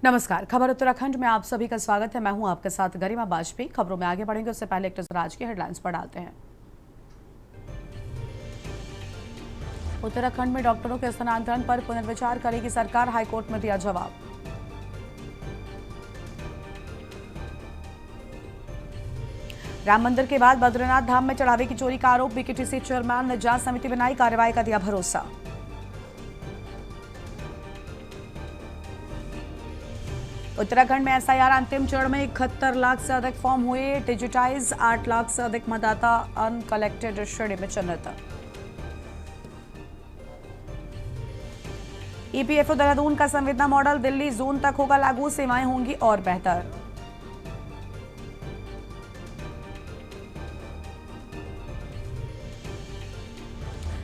नमस्कार। खबर उत्तराखंड में आप सभी का स्वागत है। मैं हूं आपके साथ गरिमा बाजपेयी। खबरों में आगे बढ़ेंगे उससे पहले एक नजर आज की हेडलाइंस पर डालते हैं। उत्तराखंड में डॉक्टरों के स्थानांतरण पर पुनर्विचार करेगी सरकार, हाईकोर्ट में दिया जवाब। राम मंदिर के बाद बद्रीनाथ धाम में चढ़ावे की चोरी का आरोप, बीकेटीसी चेयरमैन ने जांच समिति बनाई, कार्रवाई का दिया भरोसा। उत्तराखंड में एसआईआर अंतिम चरण में 71 लाख से अधिक फॉर्म हुए डिजिटाइज, 8 लाख से अधिक मतदाता अनकलेक्टेड श्रेणी में चिन्हित। ईपीएफओ देहरादून का संवेदना मॉडल दिल्ली जोन तक होगा लागू, सेवाएं होंगी और बेहतर।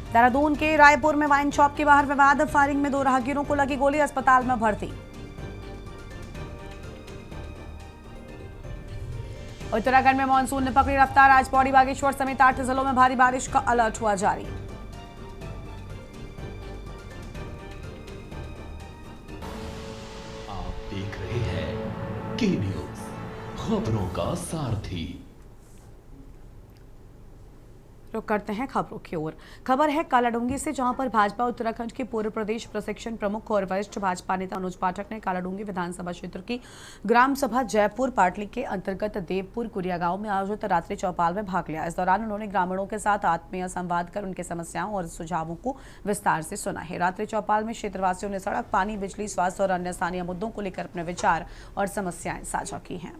देहरादून के रायपुर में वाइन शॉप के बाहर विवाद, फायरिंग में 2 राहगीरों को लगी गोली, अस्पताल में भर्ती। उत्तराखंड में मानसून ने पकड़ी रफ्तार, आज पौड़ी बागेश्वर समेत 8 जिलों में भारी बारिश का अलर्ट हुआ जारी। आप देख रहे हैं के न्यूज, खबरों का सारथी। रुक करते हैं खबरों की ओर। खबर है कालाडूंगी से, जहां पर भाजपा उत्तराखंड के पूर्व प्रदेश प्रशिक्षण प्रमुख और वरिष्ठ भाजपा नेता अनुज पाठक ने कालाडूंगी विधानसभा क्षेत्र की ग्राम सभा जयपुर पाटली के अंतर्गत देवपुर कुरिया गांव में आयोजित रात्रि चौपाल में भाग लिया। इस दौरान उन्होंने ग्रामीणों के साथ आत्मीय संवाद कर उनकी समस्याओं और सुझावों को विस्तार से सुना है। रात्रि चौपाल में क्षेत्रवासियों ने सड़क, पानी, बिजली, स्वास्थ्य और अन्य स्थानीय मुद्दों को लेकर अपने विचार और समस्याएं साझा की हैं।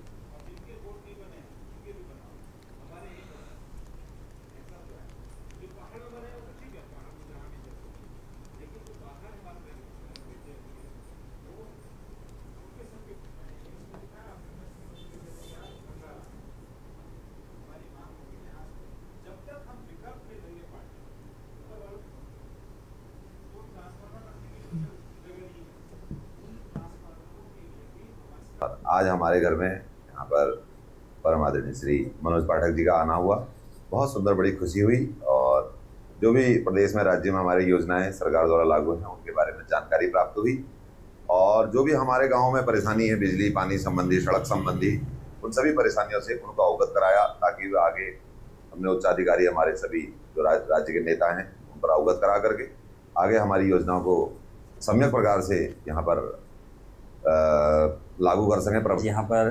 आज हमारे घर में यहाँ पर परम आदरणीय श्री मनोज पाठक जी का आना हुआ, बहुत सुंदर, बड़ी खुशी हुई। और जो भी प्रदेश में, राज्य में हमारी योजनाएं सरकार द्वारा लागू हैं उनके बारे में जानकारी प्राप्त हुई। और जो भी हमारे गांव में परेशानी है, बिजली, पानी संबंधी, सड़क संबंधी, उन सभी परेशानियों से उनको अवगत कराया, ताकि आगे हमने उच्चाधिकारी, हमारे सभी जो राज्य के नेता हैं उन पर अवगत करा करके आगे हमारी योजनाओं को सम्यक प्रकार से यहाँ पर लागू कर सकें। यहाँ पर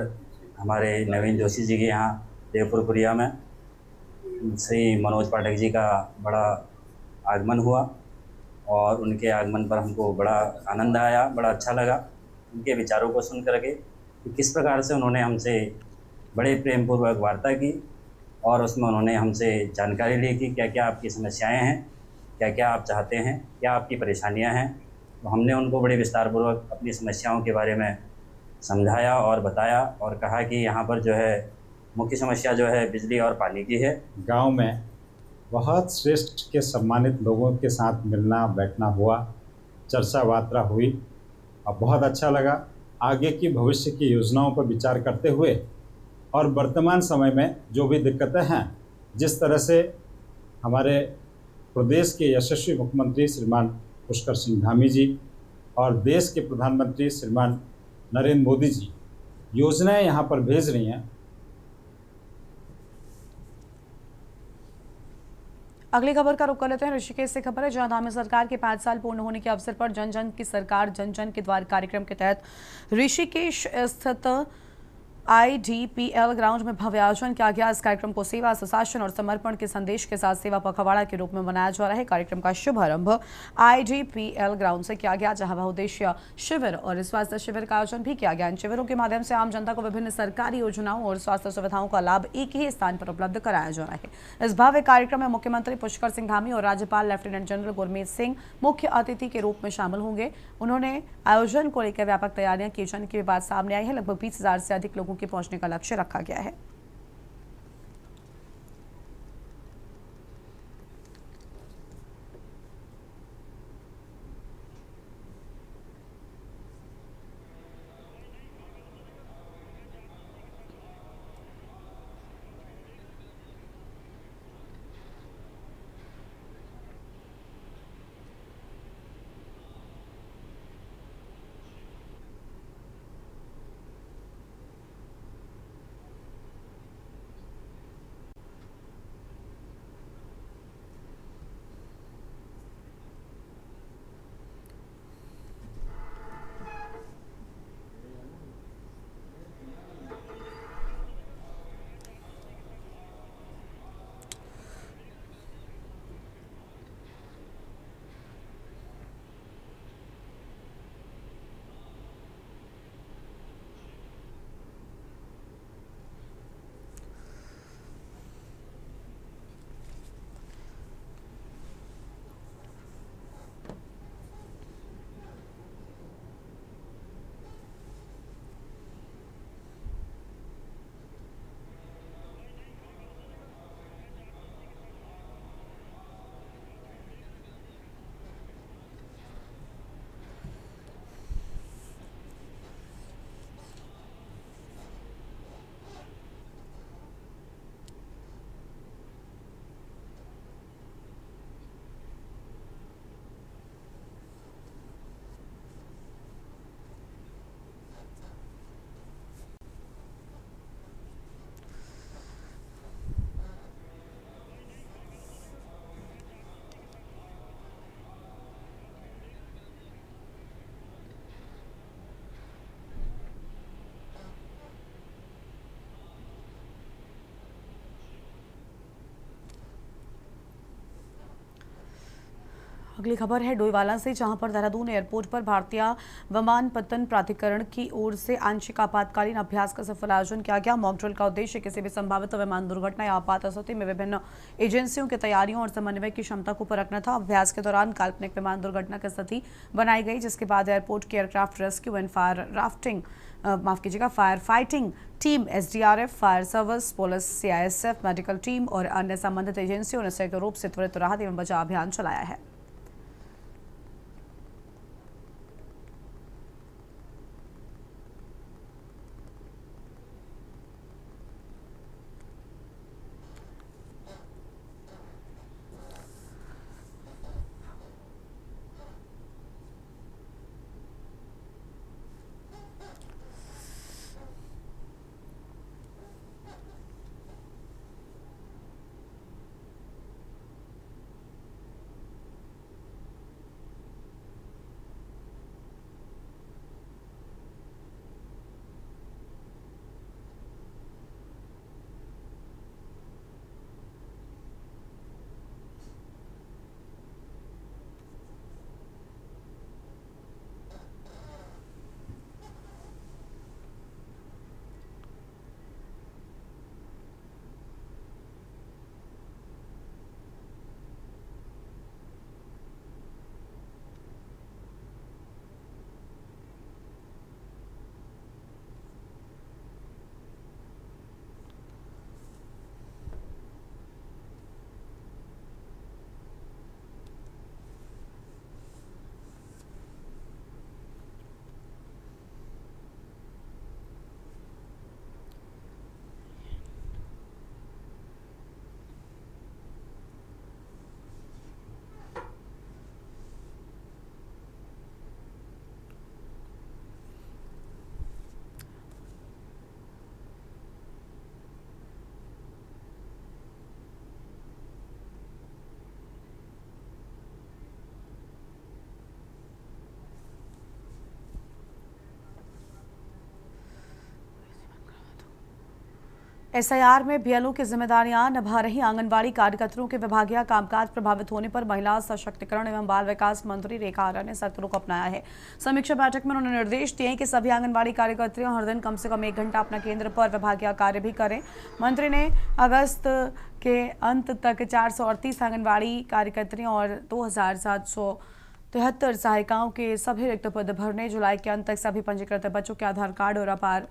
हमारे नवीन जोशी जी के यहाँ देवपुर कुरिया में श्री मनोज पाठक जी का बड़ा आगमन हुआ और उनके आगमन पर हमको बड़ा आनंद आया, बड़ा अच्छा लगा उनके विचारों को सुन करके कि किस प्रकार से उन्होंने हमसे बड़े प्रेमपूर्वक वार्ता की और उसमें उन्होंने हमसे जानकारी ली कि क्या क्या आपकी समस्याएं हैं, क्या क्या आप चाहते हैं, क्या आपकी परेशानियां हैं। तो हमने उनको बड़े विस्तारपूर्वक अपनी समस्याओं के बारे में समझाया और बताया और कहा कि यहाँ पर जो है मुख्य समस्या जो है बिजली और पानी की है। गांव में बहुत श्रेष्ठ के सम्मानित लोगों के साथ मिलना बैठना हुआ, चर्चा वार्ता हुई और बहुत अच्छा लगा। आगे की भविष्य की योजनाओं पर विचार करते हुए और वर्तमान समय में जो भी दिक्कतें हैं, जिस तरह से हमारे प्रदेश के यशस्वी मुख्यमंत्री श्रीमान पुष्कर सिंह धामी जी और देश के प्रधानमंत्री श्रीमान नरेंद्र मोदी जी योजनाएं यहाँ पर भेज रही हैं। अगली खबर का रुख कर लेते हैं। ऋषिकेश से खबर है, जहां धामी सरकार के 5 साल पूर्ण होने के अवसर पर जन जन की सरकार जन जन के द्वार कार्यक्रम के तहत ऋषिकेश स्थित IDPL ग्राउंड में भव्य आयोजन किया गया। इस कार्यक्रम को सेवा, सुशासन और समर्पण के संदेश के साथ सेवा पखवाड़ा के रूप में मनाया जा रहा है। कार्यक्रम का शुभारंभ IDPL ग्राउंड से किया गया, जहां बहुउद्देशीय शिविर और स्वास्थ्य शिविर का आयोजन भी किया गया। इन शिविरों के माध्यम से आम जनता को विभिन्न सरकारी योजनाओं और स्वास्थ्य सुविधाओं का लाभ एक ही स्थान पर उपलब्ध कराया जा रहा है। इस भव्य कार्यक्रम में मुख्यमंत्री पुष्कर सिंह धामी और राज्यपाल लेफ्टिनेंट जनरल गुरमीत सिंह मुख्य अतिथि के रूप में शामिल होंगे। उन्होंने आयोजन को लेकर व्यापक तैयारियां किए जाने की बात सामने आई है। लगभग 20,000 से अधिक लोगों के पहुंचने का लक्ष्य रखा गया है। अगली खबर है डोईवाला से, जहां पर देहरादून एयरपोर्ट पर भारतीय विमानपत्तन प्राधिकरण की ओर से आंशिक आपातकालीन अभ्यास का सफल आयोजन किया गया। मॉक ड्रिल का उद्देश्य किसी भी संभावित विमान दुर्घटना या आपात स्थिति में विभिन्न एजेंसियों की तैयारियों और समन्वय की क्षमता को परखना था। अभ्यास के दौरान काल्पनिक विमान दुर्घटना की स्थिति बनाई गई, जिसके बाद एयरपोर्ट की aircraft rescue and fire fighting team, SDRF, fire service, police, CISF, medical team और अन्य संबंधित एजेंसियों ने संयुक्त रूप से त्वरित राहत एवं बचाव अभियान चलाया है। एसआईआर में बीएलओ की जिम्मेदारियां निभा रही आंगनबाड़ी कार्यकर्तियों के विभागीय कामकाज प्रभावित होने पर महिला सशक्तिकरण एवं बाल विकास मंत्री रेखा आर्या ने सख्त रुख अपनाया है। समीक्षा बैठक में उन्होंने निर्देश दिए कि सभी आंगनबाड़ी कार्यकर्तियों हर दिन कम से कम 1 घंटा अपना केंद्र पर विभागीय कार्य भी करें। मंत्री ने अगस्त के अंत तक 438 आंगनबाड़ी कार्यकर्तियों और 2773 सहायिकाओं के सभी रिक्त पद भरने, जुलाई के अंत तक सभी पंजीकृत बच्चों के आधार कार्ड और आधार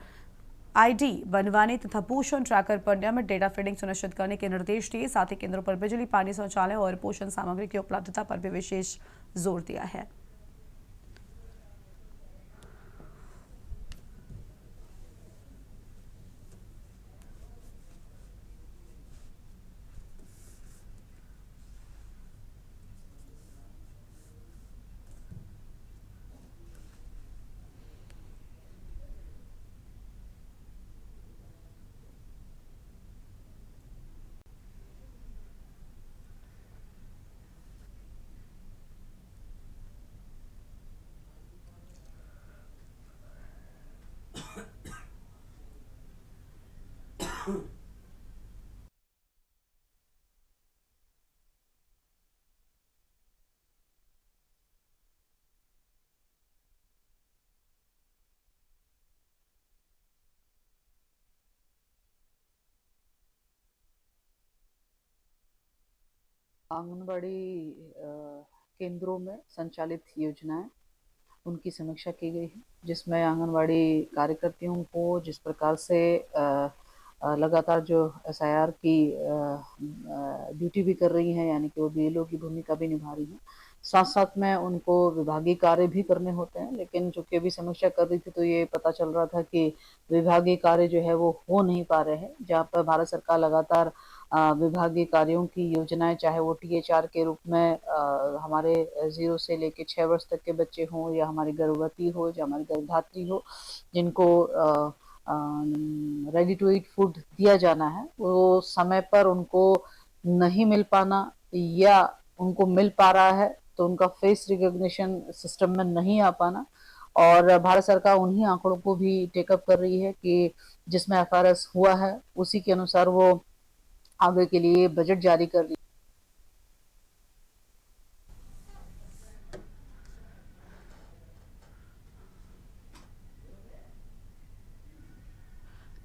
आईडी बनवाने तथा पोषण ट्रैकर पर नियमित डेटा फीडिंग सुनिश्चित करने के निर्देश दिए। साथ ही केंद्रों पर बिजली, पानी, शौचालय और पोषण सामग्री की उपलब्धता पर भी विशेष जोर दिया है। आंगनबाड़ी केंद्रों में संचालित योजनाएं, उनकी समीक्षा की गई है, जिसमें आंगनबाड़ी कार्यकर्तियों को जिस प्रकार से लगातार जो एसआईआर की ड्यूटी भी कर रही हैं, यानी कि वो बीएलओ की भूमिका भी निभा रही हैं, साथ साथ में उनको विभागीय कार्य भी करने होते हैं। लेकिन चूंकि अभी समीक्षा कर रही थी तो ये पता चल रहा था कि विभागीय कार्य जो है वो हो नहीं पा रहे हैं, जहाँ पर भारत सरकार लगातार विभागीय कार्यों की योजनाएं, चाहे वो टीएचआर के रूप में हमारे 0 से लेके 6 वर्ष तक के बच्चे हों, या हमारी गर्भवती हो, या हमारी गर्भधात्री हो, जिनको रेडी टू ईट फूड दिया जाना है, वो समय पर उनको नहीं मिल पाना, या उनको मिल पा रहा है तो उनका फेस रिकॉग्निशन सिस्टम में नहीं आ पाना। और भारत सरकार उन्हीं आंकड़ों को भी टेकअप कर रही है कि जिसमें एफआरएस हुआ है उसी के अनुसार वो आगे के लिए बजट जारी कर रही है।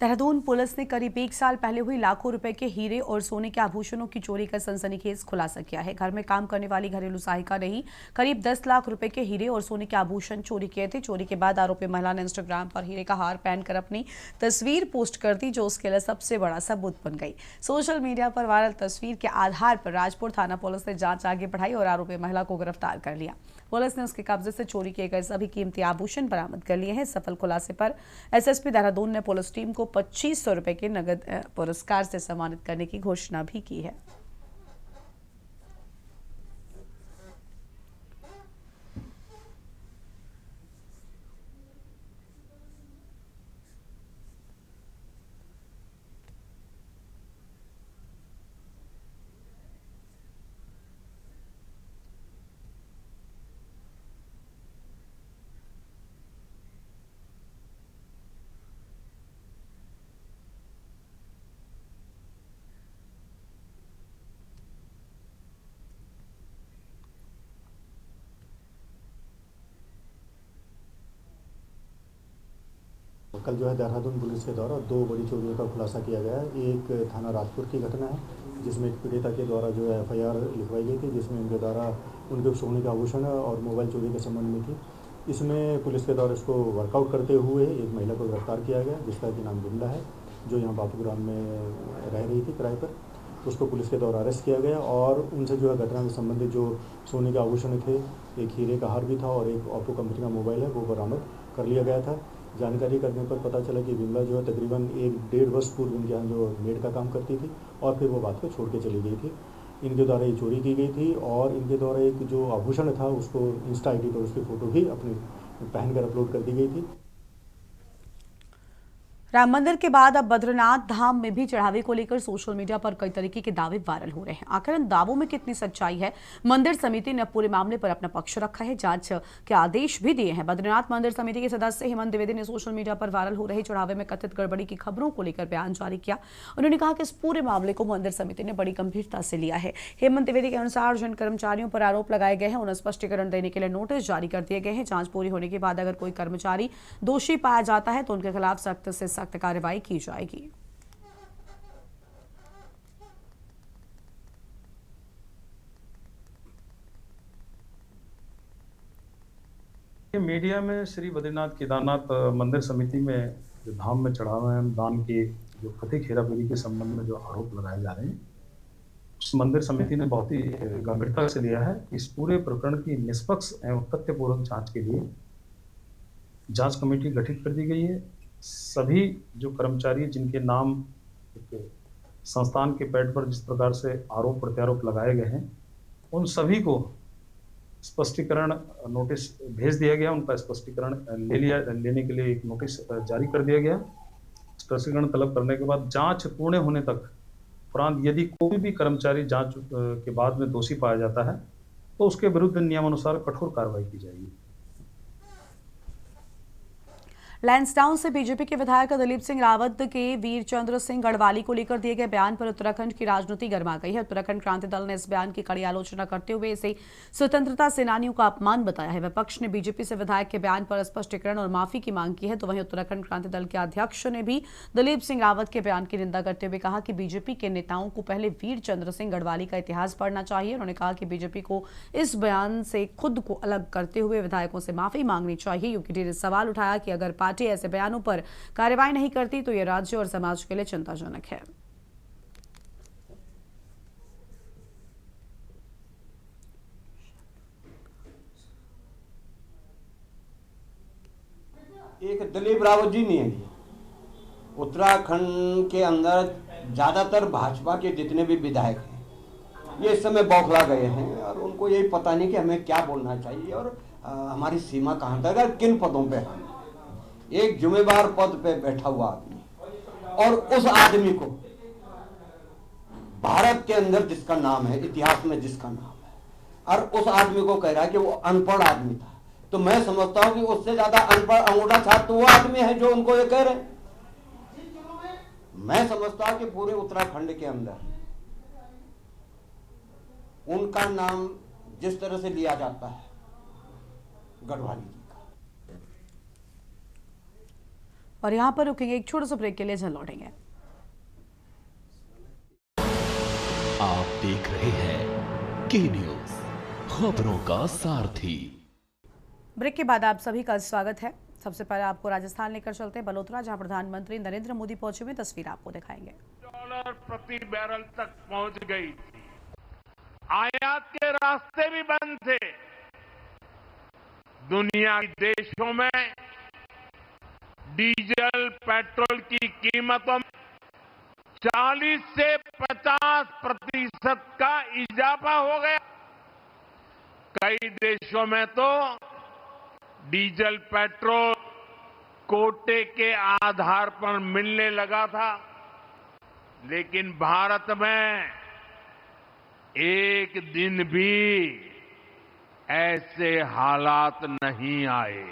देहरादून पुलिस ने करीब 1 साल पहले हुई लाखों रुपए के हीरे और सोने के आभूषणों की चोरी का सनसनीखेज खुलासा किया है। घर में काम करने वाली घरेलू सहायिका ने ही करीब 10 लाख रुपए के हीरे और सोने के आभूषण चोरी किए थे। चोरी के बाद आरोपी महिला ने इंस्टाग्राम पर हीरे का हार पहनकर अपनी तस्वीर पोस्ट कर दी, जो उसके लिए सबसे बड़ा सबूत बन गई। सोशल मीडिया पर वायरल तस्वीर के आधार पर राजपुर थाना पुलिस ने जांच आगे बढ़ाई और आरोपी महिला को गिरफ्तार कर लिया। पुलिस ने उसके कब्जे से चोरी किए गए सभी कीमती आभूषण बरामद कर लिए हैं। सफल खुलासे पर एसएसपी देहरादून ने पुलिस टीम को 2500 रुपए के नगद पुरस्कार से सम्मानित करने की घोषणा भी की है। कल जो है देहरादून पुलिस के द्वारा 2 बड़ी चोरियों का खुलासा किया गया है। एक थाना राजपुर की घटना है, जिसमें एक पीड़िता के द्वारा जो है FIR लिखवाई गई थी, जिसमें उनके द्वारा उनके सोने का आभूषण और मोबाइल चोरी के संबंध में थी। इसमें पुलिस के द्वारा इसको वर्कआउट करते हुए एक महिला को गिरफ्तार किया गया, जिसका कि नाम बिमला है, जो यहाँ बापूग्राम में रह रही थी किराए पर। उसको पुलिस के द्वारा अरेस्ट किया गया और उनसे जो है घटना से संबंधित जो सोने के आभूषण थे, एक हीरे का हार भी था और एक ओप्पो कंपनी का मोबाइल है, वो बरामद कर लिया गया था। जानकारी करने पर पता चला कि बिमला जो है तकरीबन 1-1.5 वर्ष पूर्व इनके यहाँ जो मेड का काम करती थी और फिर वो बात को छोड़ के चली गई थी। इनके द्वारा ये चोरी की गई थी और इनके द्वारा एक जो आभूषण था उसको इंस्टा आईडी पर उसकी फ़ोटो भी अपनी पहनकर अपलोड कर दी गई थी। राम मंदिर के बाद अब बद्रीनाथ धाम में भी चढ़ावे को लेकर सोशल मीडिया पर कई तरीके के दावे वायरल हो रहे हैं। आखिर इन दावों में कितनी सच्चाई है? मंदिर समिति ने अब पूरे मामले पर अपना पक्ष रखा है, जांच के आदेश भी दिए हैं। बद्रीनाथ मंदिर समिति के सदस्य हेमंत द्विवेदी ने सोशल मीडिया पर वायरल हो रहे चढ़ावे में कथित गड़बड़ी की खबरों को लेकर बयान जारी किया। उन्होंने कहा कि इस पूरे मामले को मंदिर समिति ने बड़ी गंभीरता से लिया है। हेमंत द्विवेदी के अनुसार जिन कर्मचारियों पर आरोप लगाए गए हैं उन्हें स्पष्टीकरण देने के लिए नोटिस जारी कर दिए गए हैं। जांच पूरी होने के बाद अगर कोई कर्मचारी दोषी पाया जाता है तो उनके खिलाफ सख्त से सख्त कार्रवाई की जाएगी। मीडिया में श्री बद्रीनाथ केदारनाथ मंदिर समिति में जो धाम में चढ़ावे दान की जो कथित हेराफेरी के संबंध में जो आरोप लगाए जा रहे हैं, उस मंदिर समिति ने बहुत ही गंभीरता से लिया है। इस पूरे प्रकरण की निष्पक्ष एवं तथ्यपूर्ण जांच के लिए जांच कमेटी गठित कर दी गई है। सभी जो कर्मचारी जिनके नाम संस्थान के पैड पर जिस प्रकार से आरोप प्रत्यारोप लगाए गए हैं, उन सभी को स्पष्टीकरण नोटिस भेज दिया गया। उनका स्पष्टीकरण लेने के लिए एक नोटिस जारी कर दिया गया। स्पष्टीकरण तलब करने के बाद जांच पूर्ण होने तक उपरांत यदि कोई भी कर्मचारी जांच के बाद में दोषी पाया जाता है तो उसके विरुद्ध नियमानुसार कठोर कार्रवाई की जाएगी। लैंसडाउन से बीजेपी के विधायक दिलीप सिंह रावत के वीरचंद्र सिंह गढ़वाली को लेकर दिए गए बयान पर उत्तराखंड की राजनीति गर्मा गई है। उत्तराखंड क्रांति दल ने इस बयान की कड़ी आलोचना करते हुए इसे स्वतंत्रता सेनानियों का अपमान बताया है। विपक्ष ने बीजेपी से विधायक के बयान पर स्पष्टीकरण और माफी की मांग की है, तो वहीं उत्तराखंड क्रांति दल के अध्यक्ष ने भी दिलीप सिंह रावत के बयान की निंदा करते हुए कहा कि बीजेपी के नेताओं को पहले वीरचंद्र सिंह गढ़वाली का इतिहास पढ़ना चाहिए। उन्होंने कहा कि बीजेपी को इस बयान से खुद को अलग करते हुए विधायकों से माफी मांगनी चाहिए। यूपीडी ने सवाल उठाया कि अगर पार्टी ऐसे बयानों पर कार्रवाई नहीं करती तो यह राज्य और समाज के लिए चिंताजनक है। एक दिलीप रावत जी नहीं है। उत्तराखंड के अंदर ज्यादातर भाजपा के जितने भी विधायक हैं ये इस समय बौखला गए हैं और उनको यही पता नहीं कि हमें क्या बोलना चाहिए और हमारी सीमा कहां तक है, किन पदों पे हम। एक जिम्मेदार पद पे बैठा हुआ आदमी और उस आदमी को भारत के अंदर जिसका नाम है, इतिहास में जिसका नाम है, और उस आदमी को कह रहा है कि वो अनपढ़ आदमी था, तो मैं समझता हूं कि उससे ज्यादा अनपढ़ अंगूठा छाप तो वो आदमी है जो उनको ये कह रहे हैं। मैं समझता हूं कि पूरे उत्तराखंड के अंदर उनका नाम जिस तरह से लिया जाता है गढ़वाली जी का। और यहाँ पर रुकेंगे एक छोटे से ब्रेक के लिए, जल्द लौटेंगे। आप देख रहे हैं के न्यूज, खबरों का सारथी। ब्रेक के बाद आप सभी का स्वागत है। सबसे पहले आपको राजस्थान लेकर चलते हैं, बलोतरा, जहां प्रधानमंत्री नरेंद्र मोदी पहुंचे हुए तस्वीर आपको दिखाएंगे। डॉलर प्रति बैरल तक पहुंच गई थी। आयात के रास्ते भी बंद थे। दुनिया के देशों में डीजल पेट्रोल की कीमतों में 40 से 50% का इजाफा हो गया। कई देशों में तो डीजल पेट्रोल कोटे के आधार पर मिलने लगा था, लेकिन भारत में एक दिन भी ऐसे हालात नहीं आए।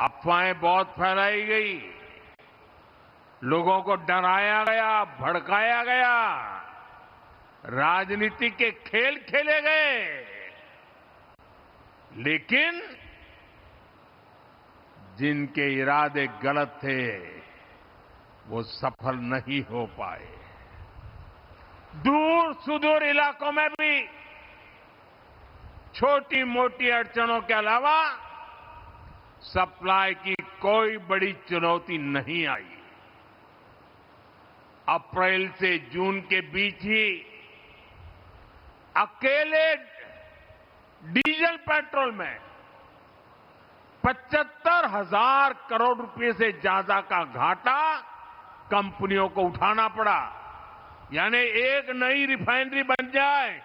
अफवाहें बहुत फैलाई गई, लोगों को डराया गया, भड़काया गया, राजनीति के खेल खेले गए, लेकिन जिनके इरादे गलत थे वो सफल नहीं हो पाए। दूर सुदूर इलाकों में भी छोटी मोटी अड़चनों के अलावा सप्लाई की कोई बड़ी चुनौती नहीं आई। अप्रैल से जून के बीच ही अकेले डीजल पेट्रोल में 75,000 करोड़ रुपए से ज्यादा का घाटा कंपनियों को उठाना पड़ा। यानी एक नई रिफाइनरी बन जाए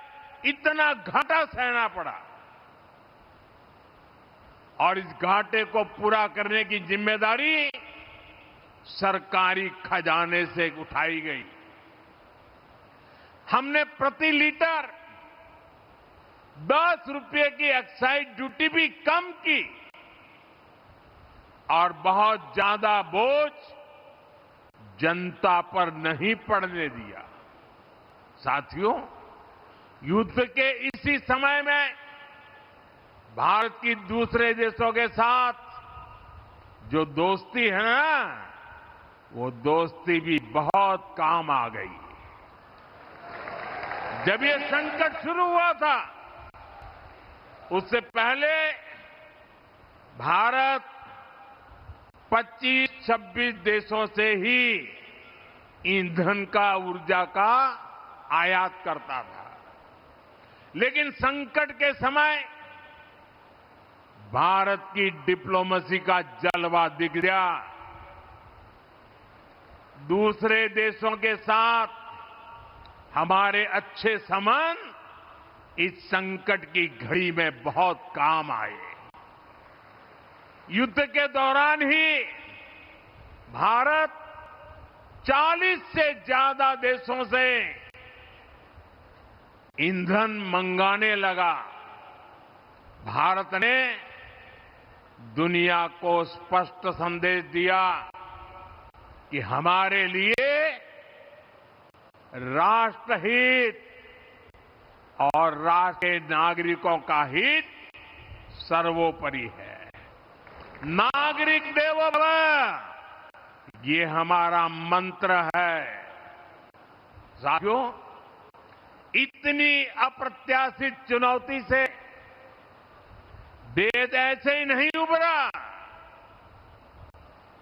इतना घाटा सहना पड़ा, और इस घाटे को पूरा करने की जिम्मेदारी सरकारी खजाने से उठाई गई। हमने प्रति लीटर 10 रुपये की एक्साइज ड्यूटी भी कम की और बहुत ज्यादा बोझ जनता पर नहीं पड़ने दिया। साथियों, युद्ध के इसी समय में भारत की दूसरे देशों के साथ जो दोस्ती है ना, वो दोस्ती भी बहुत काम आ गई। जब ये संकट शुरू हुआ था, उससे पहले भारत 25-26 देशों से ही ईंधन का, ऊर्जा का आयात करता था। लेकिन संकट के समय भारत की डिप्लोमेसी का जलवा दिख गया। दूसरे देशों के साथ हमारे अच्छे संबंध इस संकट की घड़ी में बहुत काम आए। युद्ध के दौरान ही भारत 40 से ज्यादा देशों से ईंधन मंगाने लगा। भारत ने दुनिया को स्पष्ट संदेश दिया कि हमारे लिए राष्ट्रहित और राष्ट्र के नागरिकों का हित सर्वोपरि है। नागरिक देवो भव, ये हमारा मंत्र है। साथियों, इतनी अप्रत्याशित चुनौती से देश ऐसे ही नहीं उभरा।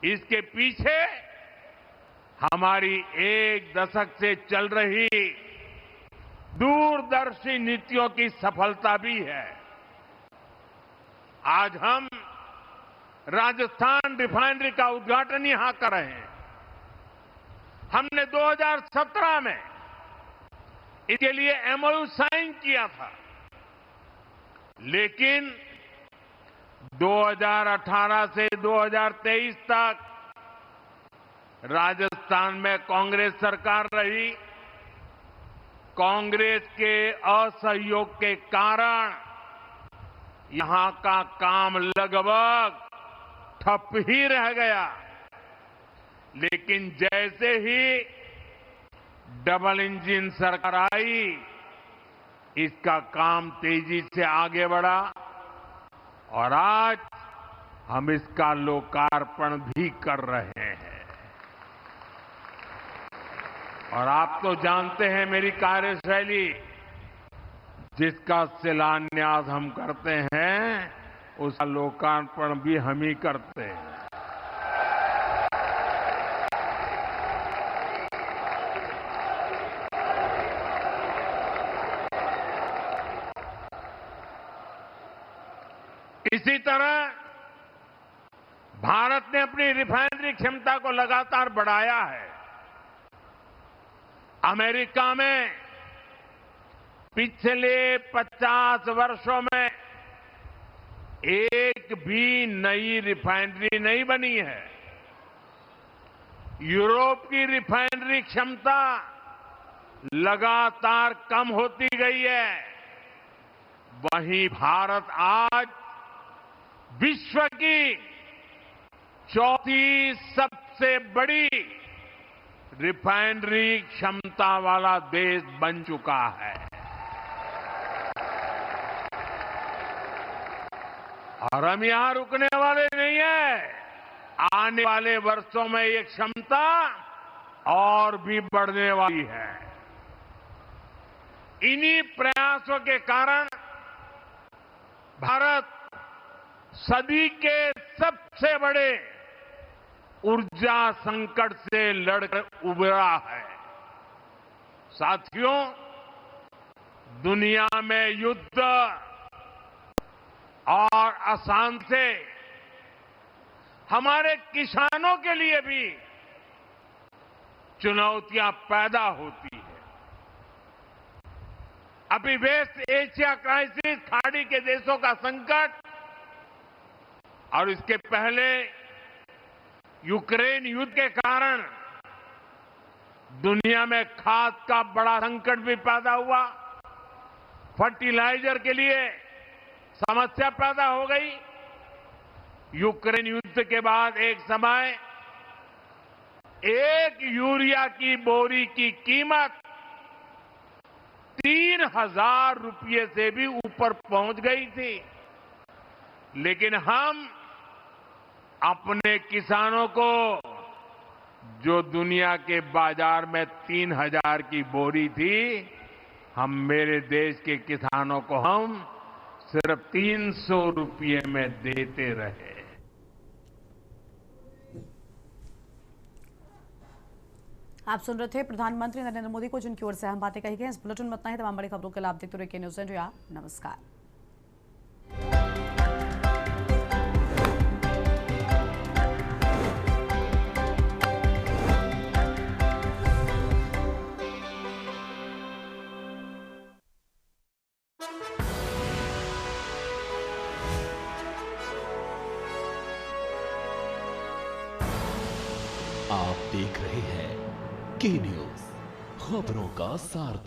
इसके पीछे हमारी एक दशक से चल रही दूरदर्शी नीतियों की सफलता भी है। आज हम राजस्थान रिफाइनरी का उद्घाटन यहां कर रहे हैं। हमने 2017 में इसके लिए एमओयू साइन किया था, लेकिन 2018 से 2023 तक राजस्थान में कांग्रेस सरकार रही। कांग्रेस के असहयोग के कारण यहां का काम लगभग ठप ही रह गया। लेकिन जैसे ही डबल इंजन सरकार आई, इसका काम तेजी से आगे बढ़ा और आज हम इसका लोकार्पण भी कर रहे हैं। और आप तो जानते हैं मेरी कार्यशैली, जिसका शिलान्यास हम करते हैं उसका लोकार्पण भी हम ही करते हैं। इसी तरह भारत ने अपनी रिफाइनरी क्षमता को लगातार बढ़ाया है। अमेरिका में पिछले 50 वर्षों में एक भी नई रिफाइनरी नहीं बनी है। यूरोप की रिफाइनरी क्षमता लगातार कम होती गई है। वहीं भारत आज विश्व की चौथी सबसे बड़ी रिफाइनरी क्षमता वाला देश बन चुका है। और हम यहां रुकने वाले नहीं हैं। आने वाले वर्षों में ये क्षमता और भी बढ़ने वाली है। इन्हीं प्रयासों के कारण भारत सदी के सबसे बड़े ऊर्जा संकट से लड़कर उबरा है। साथियों, दुनिया में युद्ध और अशांति से हमारे किसानों के लिए भी चुनौतियां पैदा होती है। अभी वेस्ट एशिया क्राइसिस, खाड़ी के देशों का संकट और इसके पहले यूक्रेन युद्ध के कारण दुनिया में खाद का बड़ा संकट भी पैदा हुआ। फर्टिलाइजर के लिए समस्या पैदा हो गई। यूक्रेन युद्ध के बाद एक समय एक यूरिया की बोरी की कीमत 3,000 रुपये से भी ऊपर पहुंच गई थी। लेकिन हम अपने किसानों को, जो दुनिया के बाजार में 3,000 की बोरी थी, हम मेरे देश के किसानों को हम सिर्फ 300 रुपये में देते रहे। आप सुन रहे थे प्रधानमंत्री नरेंद्र मोदी को, जिनकी ओर से हम बातें कही गई। इस बुलेटिन में इतना ही। तमाम बड़ी खबरों के लिए आप देखते रहिए के न्यूज़ इंडिया। नमस्कार। आप देख रहे हैं के न्यूज़, खबरों का सारथी।